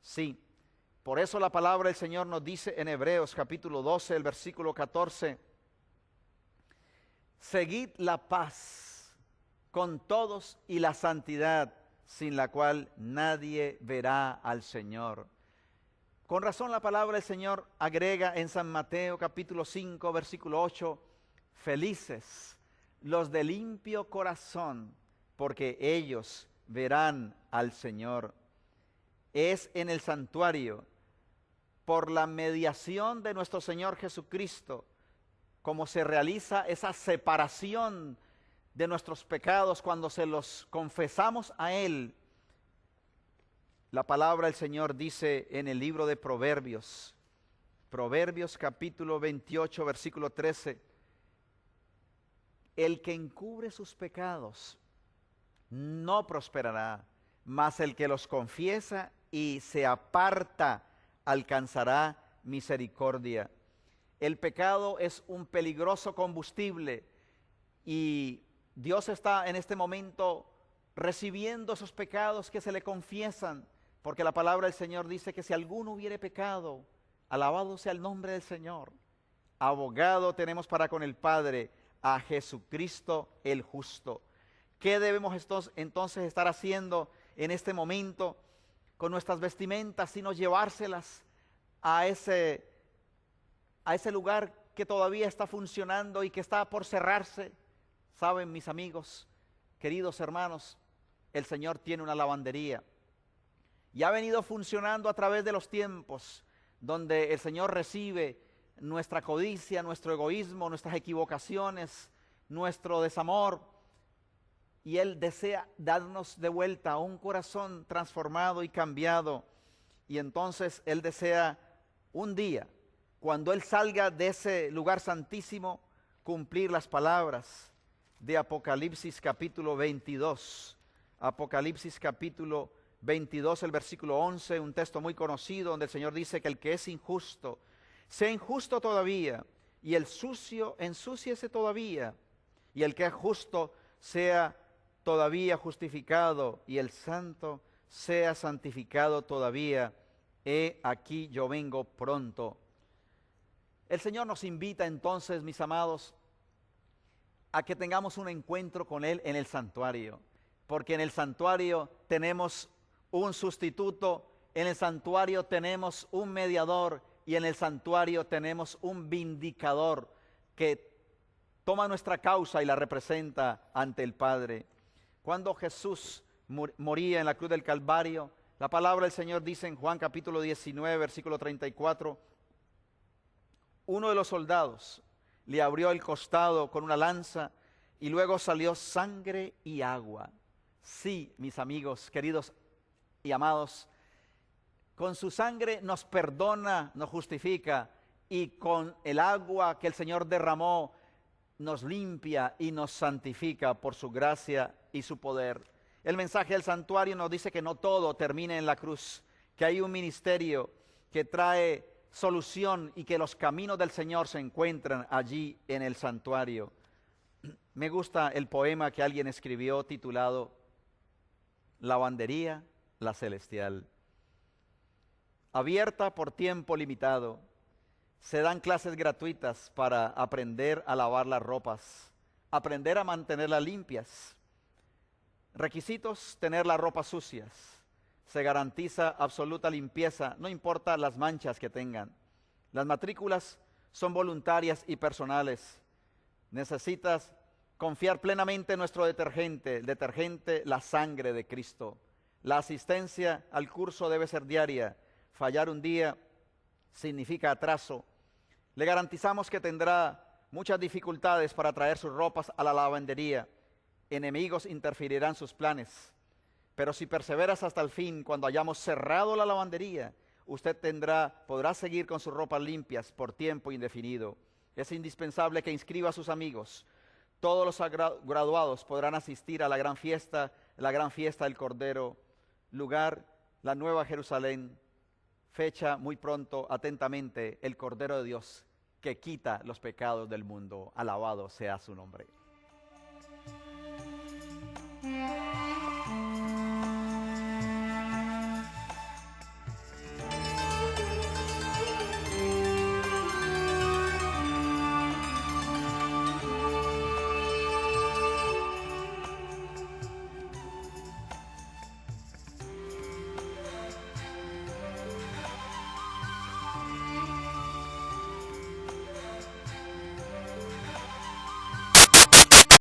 Sí, por eso la palabra del Señor nos dice en Hebreos capítulo 12, el versículo 14: seguid la paz con todos y la santidad, sin la cual nadie verá al Señor. Con razón la palabra del Señor agrega en San Mateo capítulo 5, versículo 8: felices los de limpio corazón, porque ellos verán al Señor. Es en el santuario, por la mediación de nuestro Señor Jesucristo, como se realiza esa separación de nuestros pecados cuando se los confesamos a Él. La palabra del Señor dice en el libro de Proverbios, Proverbios capítulo 28, versículo 13: el que encubre sus pecados no prosperará, mas el que los confiesa y se aparta alcanzará misericordia. El pecado es un peligroso combustible y Dios está en este momento recibiendo esos pecados que se le confiesan, porque la palabra del Señor dice que si alguno hubiere pecado, alabado sea el nombre del Señor. Abogado tenemos para con el Padre, a Jesucristo el justo. ¿Qué debemos entonces estar haciendo en este momento con nuestras vestimentas, sino llevárselas a ese lugar que todavía está funcionando y que está por cerrarse? Saben, mis amigos, queridos hermanos, el Señor tiene una lavandería, y ha venido funcionando a través de los tiempos, donde el Señor recibe nuestra codicia, nuestro egoísmo, nuestras equivocaciones, nuestro desamor, y Él desea darnos de vuelta un corazón transformado y cambiado. Y entonces Él desea un día, cuando Él salga de ese lugar santísimo, cumplir las palabras de Apocalipsis capítulo 22. Apocalipsis capítulo 22, el versículo 11, un texto muy conocido donde el Señor dice que el que es injusto, sea injusto todavía, y el sucio, ensúciese todavía, y el que es justo, sea todavía justificado, y el santo, sea santificado todavía. He aquí yo vengo pronto. El Señor nos invita entonces, mis amados, a que tengamos un encuentro con Él en el santuario, porque en el santuario tenemos un sustituto, en el santuario tenemos un mediador y en el santuario tenemos un vindicador que toma nuestra causa y la representa ante el Padre. Cuando Jesús moría en la cruz del Calvario, la palabra del Señor dice en Juan capítulo 19, versículo 34, uno de los soldados le abrió el costado con una lanza y luego salió sangre y agua. Sí, mis amigos, queridos y amados, con su sangre nos perdona, nos justifica, y con el agua que el Señor derramó nos limpia y nos santifica por su gracia y su poder. El mensaje del santuario nos dice que no todo termina en la cruz, que hay un ministerio que trae solución y que los caminos del Señor se encuentran allí en el santuario. Me gusta el poema que alguien escribió titulado Lavandería la Celestial. Abierta por tiempo limitado, se dan clases gratuitas para aprender a lavar las ropas, aprender a mantenerlas limpias. Requisitos: tener las ropas sucias. Se garantiza absoluta limpieza, no importa las manchas que tengan. Las matrículas son voluntarias y personales. Necesitas confiar plenamente en nuestro detergente, el detergente, la sangre de Cristo. La asistencia al curso debe ser diaria. Fallar un día significa atraso. Le garantizamos que tendrá muchas dificultades para traer sus ropas a la lavandería. Enemigos interferirán sus planes. Pero si perseveras hasta el fin, cuando hayamos cerrado la lavandería, usted podrá seguir con sus ropas limpias por tiempo indefinido. Es indispensable que inscriba a sus amigos. Todos los graduados podrán asistir a la gran fiesta del Cordero. Lugar: la Nueva Jerusalén. Fecha: muy pronto. Atentamente, el Cordero de Dios que quita los pecados del mundo. Alabado sea su nombre.